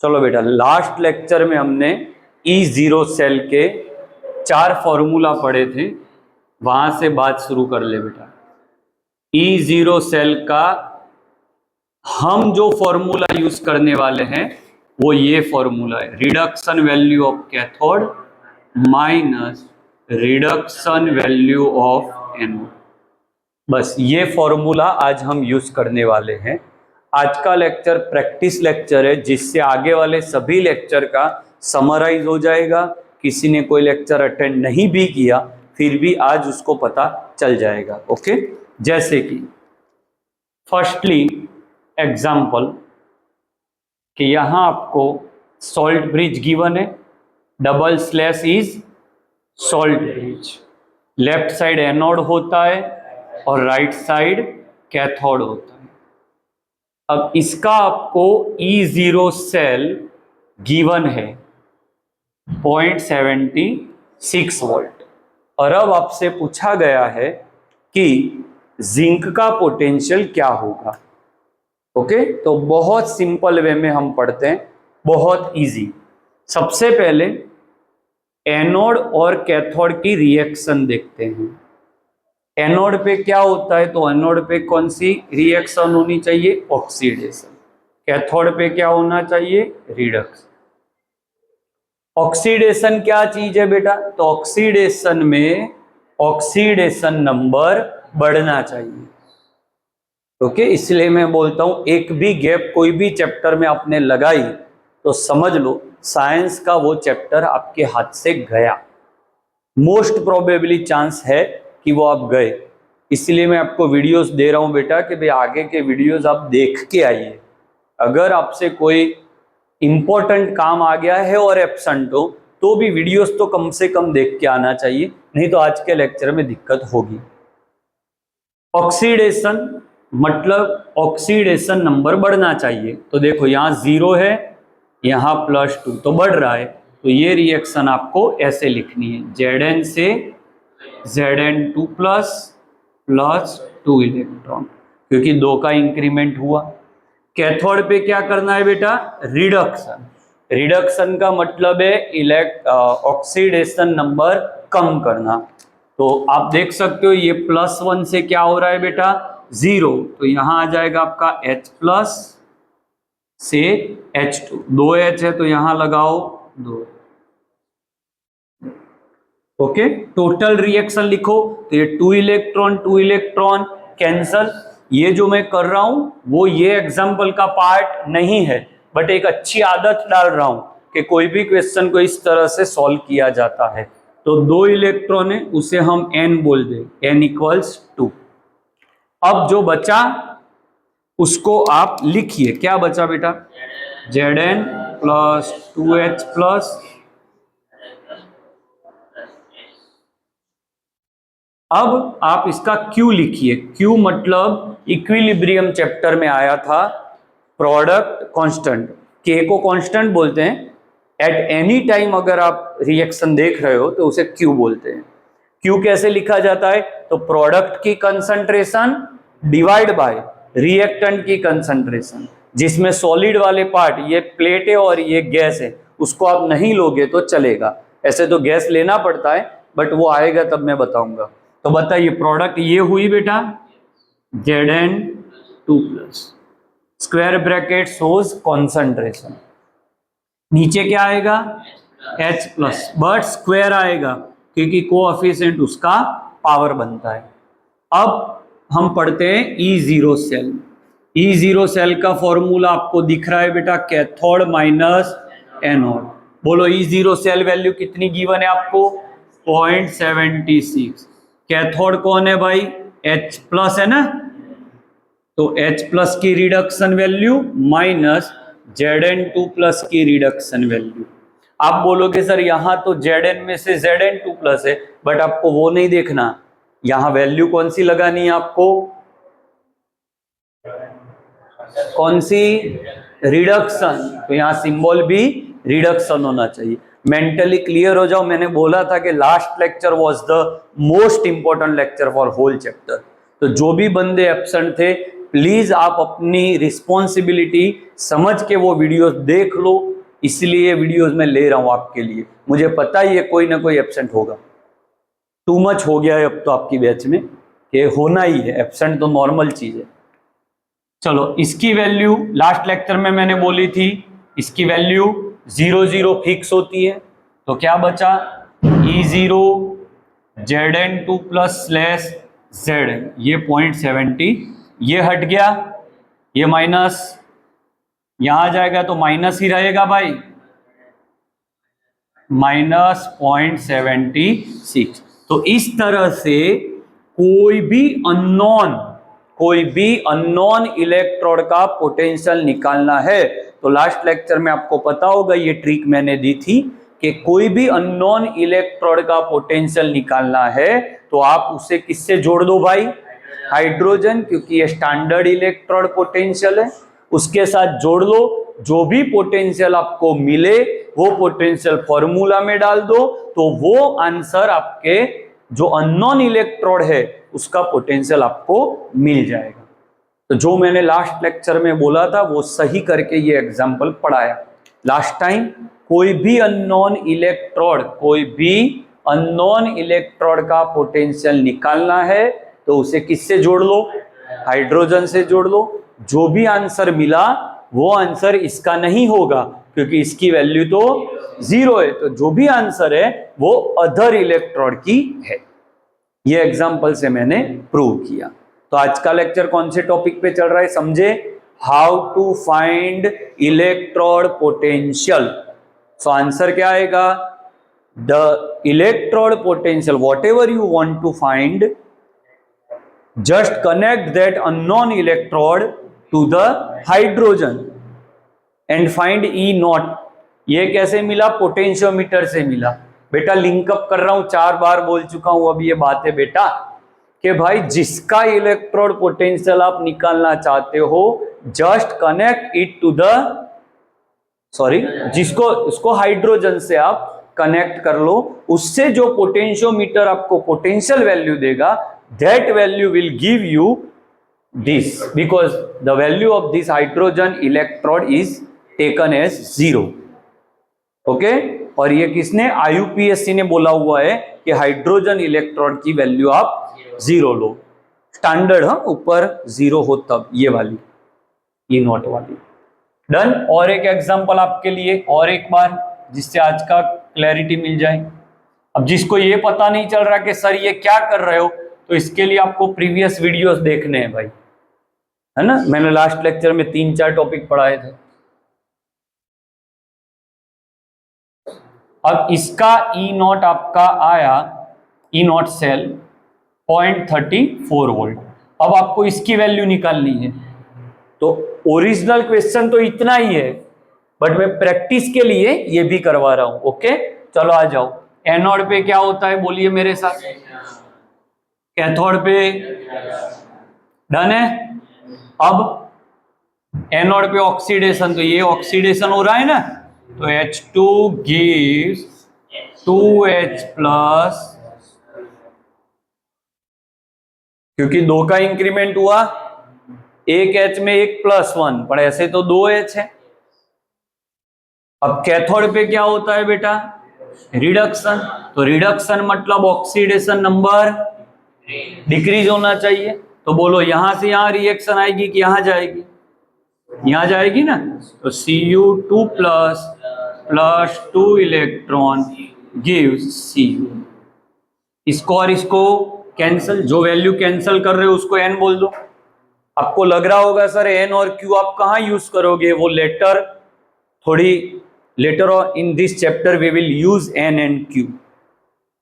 चलो बेटा, last lecture में हमने E0 सेल के 4 फॉर्मूला पढ़े थे, वहां से बात शुरू कर ले बेटा। E0 सेल का हम जो फॉर्मूला यूज करने वाले हैं वो ये फॉर्मूला है, reduction value of cathode minus reduction value of anode. बस ये फॉर्मूला आज हम यूज करने वाले हैं। आज का लेक्चर प्रैक्टिस लेक्चर है, जिससे आगे वाले सभी लेक्चर का समराइज हो जाएगा। किसी ने कोई लेक्चर अटेंड नहीं भी किया फिर भी आज उसको पता चल जाएगा। ओके, जैसे कि फर्स्टली एग्जाम्पल कि यहां आपको सॉल्ट ब्रिज गिवन है, double slash is salt bridge, left side anode होता है और राइट साइड कैथोड होता है। अब इसका आपको E0 सेल गिवन है 0.76 वोल्ट, और अब आपसे पूछा गया है कि जिंक का पोटेंशियल क्या होगा। ओके, तो बहुत सिंपल वे में हम पढ़ते हैं, बहुत इजी। सबसे पहले एनोड और कैथोड की रिएक्शन देखते हैं। एनोड पे क्या होता है, तो एनोड पे कौन सी रिएक्शन होनी चाहिए, ऑक्सीडेशन। कैथोड पे क्या होना चाहिए, रिडक्शन। ऑक्सीडेशन क्या चीज है बेटा, तो ऑक्सीडेशन में ऑक्सीडेशन नंबर बढ़ना चाहिए। ओके, इसलिए मैं बोलता हूं एक भी गैप कोई भी चैप्टर में आपने लगाई तो समझ लो साइंस का वो चैप्टर आपके हाथ से गया। मोस्ट प्रोबेबली चांस है कि वो आप गए, इसलिए मैं आपको वीडियोस दे रहा हूं बेटा कि भाई आगे के वीडियोस आप देख के आइए। अगर आपसे कोई इंपॉर्टेंट काम आ गया है और एब्सेंट हो तो भी वीडियोस तो कम से कम देख के आना चाहिए, नहीं तो आज के लेक्चर में दिक्कत होगी। ऑक्सीडेशन मतलब ऑक्सीडेशन नंबर बढ़ना चाहिए, तो देखो यहाँ 0 है, यहाँ +2 तो बढ़ रहा है, तो ये रिएक्शन आपको ऐसे लिखनी है, Zn से Zn2 प्लस 2 इलेक्ट्रॉन, क्योंकि 2 का इंक्रीमेंट हुआ। कैथोड पे क्या करना है बेटा, रिडक्शन। रिडक्शन का मतलब है ऑक्सीडेशन नंबर कम करना। तो आप देख सकते हो ये +1 से क्या हो रहा है बेटा, 0, तो यहां आ जाएगा आपका H+ से H2, 2H है तो यहां लगाओ 2। ओके, टोटल रिएक्शन लिखो, तो ये 2 इलेक्ट्रॉन कैंसल। ये जो मैं कर रहा हूं वो ये एग्जाम्पल का पार्ट नहीं है, बट एक अच्छी आदत डाल रहा हूं कि कोई भी क्वेश्चन को इस तरह से सॉल्व किया जाता है। तो 2 इलेक्ट्रॉन है, उसे हम N बोल दें, N = 2। अब जो बचा उसको आप लिखिए, क्या बचा बेटा, Zn + 2H+। अब आप इसका Q लिखिए। Q मतलब इक्विलिब्रियम चैप्टर में आया था, प्रोडक्ट कांस्टेंट। K को कांस्टेंट बोलते हैं। एट एनी टाइम अगर आप रिएक्शन देख रहे हो तो उसे Q बोलते हैं। Q कैसे लिखा जाता है, तो प्रोडक्ट की कंसंट्रेशन डिवाइड बाय रिएक्टेंट की कंसंट्रेशन। जिसमें सॉलिड वाले पार्ट ये प्लेट है और ये गैस है, उसको आप नहीं लोगे तो चलेगा। ऐसे तो गैस लेना पड़ता है, बट वो आएगा तब मैं बताऊंगा। तो बताइए प्रोडक्ट ये हुई बेटा Zn2+, स्क्वायर ब्रैकेट सोज कॉन्सेंट्रेशन, नीचे क्या आएगा H+, बट स्क्वायर आएगा क्योंकि कोएफिशिएंट उसका पावर बनता है। अब हम पढ़ते हैं E0 सेल। E0 सेल का फॉर्मूला आपको दिख रहा है बेटा, कैथोड माइनस एनोड। बोलो E0 सेल वैल्यू कितनी गिवन है आपको, 0.76। कैथोड कौन है भाई, H+ है ना, तो H+ की रिडक्शन वैल्यू माइनस Zn2+ की रिडक्शन वैल्यू। आप बोलोगे सर यहां तो Zn में से Zn2+ है, बट आपको वो नहीं देखना, यहां वैल्यू कौन सी लगानी है आपको, कौन सी, रिडक्शन, तो यहां सिंबल भी रिडक्शन होना चाहिए। मेंटली क्लियर हो जाओ, मैंने बोला था कि last lecture was the most important lecture for whole chapter. तो जो भी बंदे एब्सेंट थे प्लीज आप अपनी रिस्पॉन्सिबिलिटी समझ के वो वीडियोस देख लो, इसलिए ये वीडियोस मैं ले रहा हूं आपके लिए। मुझे पता ही है कोई ना कोई एब्सेंट होगा। टू मच हो गया है अब तो आपकी बैच में कि होना ही है, एब्सेंट तो नॉर्मल चीज है। चलो इसकी वैल्यू लास्ट लेक्चर में मैंने बोली थी, इसकी वैल्यू 0 0 फिक्स होती है। तो क्या बचा, E0 Zn2 plus slash Zn, ये 0.70, ये हट गया, ये माइनस यहां जाएगा तो माइनस ही रहेगा भाई, माइनस 0.76। तो इस तरह से कोई भी अननोन इलेक्ट्रोड का पोटेंशियल निकालना है तो लास्ट लेक्चर में आपको पता होगा ये ट्रिक मैंने दी थी कि कोई भी अननोन इलेक्ट्रोड का पोटेंशियल निकालना है तो आप उसे किससे जोड़ दो भाई, हाइड्रोजन, क्योंकि ये स्टैंडर्ड इलेक्ट्रोड पोटेंशियल है, उसके साथ जोड़ लो। जो भी पोटेंशियल आपको मिले वो पोटेंशियल फॉर्मूला में डाल दो, तो वो आंसर आपके जो अननोन इलेक्ट्रोड है उसका पोटेंशियल आपको मिल जाएगा। तो जो मैंने लास्ट लेक्चर में बोला था वो सही करके ये एग्जांपल पढ़ाया लास्ट टाइम। कोई भी अननोन इलेक्ट्रोड का पोटेंशियल निकालना है तो उसे किससे जोड़ लो, हाइड्रोजन से जोड़ लो। जो भी आंसर मिला वो आंसर इसका नहीं होगा क्योंकि इसकी वैल्यू तो 0 है, तो जो भी आंसर है वो अदर इलेक्ट्रोड की है। ये एग्जांपल से मैंने प्रूव किया। तो आज का लेक्चर कौन से टॉपिक पे चल रहा है समझे, how to find electrode potential. So answer क्या आएगा, the electrode potential whatever you want to find, just connect that unknown electrode to the hydrogen and find E naught। ये कैसे मिला, पोटेंशियोमीटर से मिला। बेटा लिंकअप कर रहा हूं, 4 बार बोल चुका हूं अब ये बात है बेटा कि भाई जिसका इलेक्ट्रोड पोटेंशियल आप निकालना चाहते हो just connect it to the उसको हाइड्रोजन से आप कनेक्ट कर लो, उससे जो पोटेंशियोमीटर आपको पोटेंशियल वैल्यू देगा that value will give you this because the value of this hydrogen electrode is taken as 0। Okay, और ये किसने, IUPAC ने बोला हुआ है कि हाइड्रोजन इलेक्ट्रोड की वैल्यू आप 0 लो, स्टैंडर्ड हाँ ऊपर 0 हो तब, ये वाली E नॉट वाली। डन। और एक एग्जांपल आपके लिए और एक बार जिससे आज का क्लैरिटी मिल जाए। अब जिसको ये पता नहीं चल रहा कि सर ये क्या कर रहे हो, तो इसके लिए आपको प्रीवियस वीडियोस देखने हैं भाई, है ना। मैंने लास्ट लेक्चर में 3-4 टॉपिक पढ़ाए थे। अब इसका E नॉट आपका आया, E नॉट सेल 0.34 वोल्ट। अब आपको इसकी वैल्यू निकालनी है। तो ओरिजिनल क्वेश्चन तो इतना ही है बट मैं प्रैक्टिस के लिए ये भी करवा रहा हूं। ओके चलो आ जाओ। एनोड पे क्या होता है बोलिए मेरे साथ, कैथोड पे, डन है। अब एनोड पे ऑक्सीडेशन, तो ये ऑक्सीडेशन हो रहा है ना, तो H2 gives 2H प्लस, क्योंकि 2 का इंक्रीमेंट हुआ, एक H में एक +1, पर ऐसे तो 2H है। अब कैथोड पे क्या होता है बेटा, रिडक्शन, तो रिडक्शन मतलब ऑक्सीडेशन नंबर डिक्रीज होना चाहिए। तो बोलो यहां से यहां रिएक्शन आएगी कि यहां जाएगी, यहां जाएगी ना, तो Cu2 plus 2 electron gives Cu। इसको और इसको कैंसिल, जो वैल्यू कैंसिल कर रहे हो उसको n बोल दो। आपको लग रहा होगा सर n और q आप कहां यूज करोगे, वो letter in this chapter we will use n and q।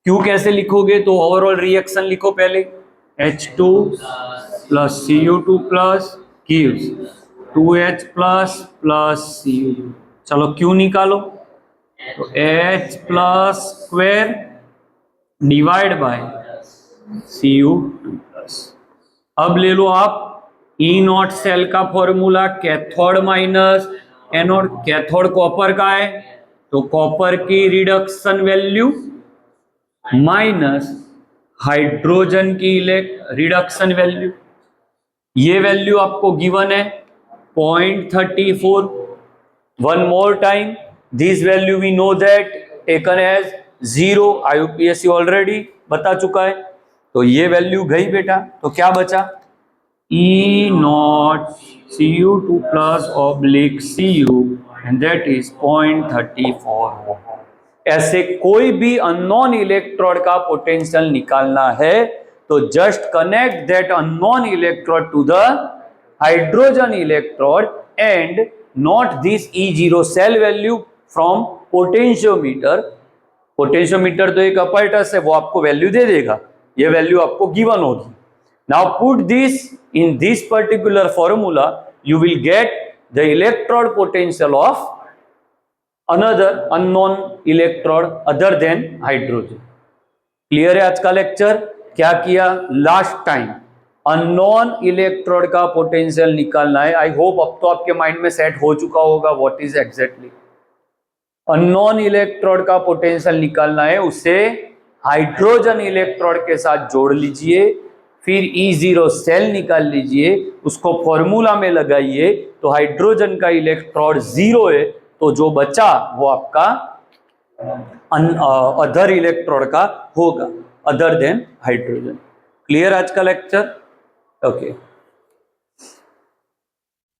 q कैसे लिखोगे, तो ओवरऑल रिएक्शन लिखो पहले, H2 plus Cu2 plus gives 2H plus Cu। चलो q निकालो, तो H plus square divide by Cu2 plus. अब ले लो आप E नॉट सेल का formula, cathode minus anode. Cathode copper का है तो कॉपर की रिडक्शन वैल्यू माइनस हाइड्रोजन की रिडक्शन वैल्यू। ये वैल्यू आपको गिवन है 0.34। One more time, this value we know that taken as 0, IUPAC already बता चुका है, तो ये वैल्यू गई बेटा। तो क्या बचा, E not Cu2 plus oblique Cu and that is 0.34। ऐसे कोई भी अननोन इलेक्ट्रोड का पोटेंशियल निकालना है तो just connect that unknown electrode to the hydrogen electrode and note this E0 cell value from potentiometer. Potentiometer तो एक अपैरेटस है, वो आपको वैल्यू दे देगा, ये वैल्यू आपको गिवन होगी। Now put this in this particular formula, you will get the electrode potential of another unknown electrode other than hydrogen। Clear है आज का लेक्चर? क्या किया लास्ट टाइम, अननोन इलेक्ट्रोड का पोटेंशियल निकालना है। आई होप अब तो आपके माइंड में सेट हो चुका होगा what is exactly unknown electrode का पोटेंशियल निकालना है, उसे हाइड्रोजन इलेक्ट्रोड के साथ जोड़ लीजिए, फिर E0 सेल निकाल लीजिए, उसको फॉर्मूला में लगाइए, तो हाइड्रोजन का इलेक्ट्रोड 0 है, तो जो बचा वो आपका अदर इलेक्ट्रोड का होगा, अदर देन हाइड्रोजन। क्लियर आज का लेक्चर? ओके।